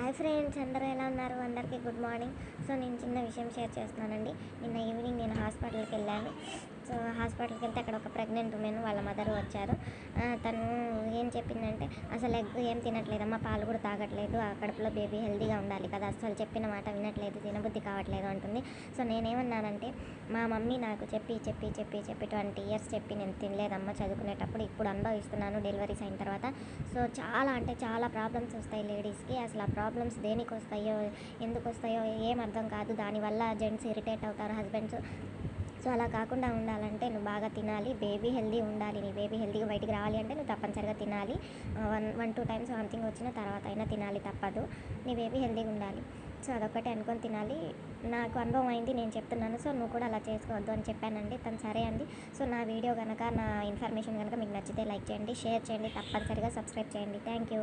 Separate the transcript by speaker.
Speaker 1: Hi friends, అందరూ ఎలా ఉన్నారు? అందరికీ గుడ్ మార్నింగ్. సో నేను చిన్న విషయం షేర్ చేస్తున్నానండి. నిన్న ఈవినింగ్ నేను హాస్పిటల్కి వెళ్ళాను. సో హాస్పిటల్కి వెళ్తే అక్కడ ఒక ప్రెగ్నెంట్ ఉమెన్ వాళ్ళ మదర్ వచ్చారు. తను ఏం చెప్పిందంటే, అసలు ఎగ్ ఏం తినట్లేదమ్మా, పాలు కూడా తాగట్లేదు, ఆ కడుపులో బేబీ హెల్తీగా ఉండాలి కదా, అసలు చెప్పిన మాట వినట్లేదు, తినబుద్ధి కావట్లేదు అంటుంది. సో నేనేమన్నానంటే, మా మమ్మీ నాకు చెప్పి 20 ఇయర్స్ చెప్పి నేను తినలేదమ్మా చదువుకునేటప్పుడు, ఇప్పుడు అనుభవిస్తున్నాను డెలివరీస్ అయిన తర్వాత. సో చాలా అంటే చాలా ప్రాబ్లమ్స్ వస్తాయి లేడీస్కి. అసలు ఆ ప్రాబ్లమ్స్ దేనికి వస్తాయో, ఎందుకు వస్తాయో ఏం అర్థం కాదు. దానివల్ల జెంట్స్ ఇరిటేట్ అవుతారు, హస్బెండ్స్. సో అలా కాకుండా ఉండాలంటే నువ్వు బాగా తినాలి, బేబీ హెల్దీ ఉండాలి. నీ బేబీ హెల్దీగా బయటికి రావాలి అంటే నువ్వు తప్పనిసరిగా తినాలి. 1-2 టైమ్స్ వామిటింగ్ వచ్చిన తర్వాత అయినా తినాలి, తప్పదు. నీ బేబీ హెల్దీగా ఉండాలి. సో అదొక్కటే అనుకొని తినాలి. నాకు అనుభవం అయింది, నేను చెప్తున్నాను. సో నువ్వు కూడా అలా చేసుకోవద్దు అని చెప్పానండి. తను సరే అండి. సో నా వీడియో కనుక, నా ఇన్ఫర్మేషన్ కనుక మీకు నచ్చితే లైక్ చేయండి, షేర్ చేయండి, తప్పనిసరిగా సబ్స్క్రైబ్ చేయండి. Thank you.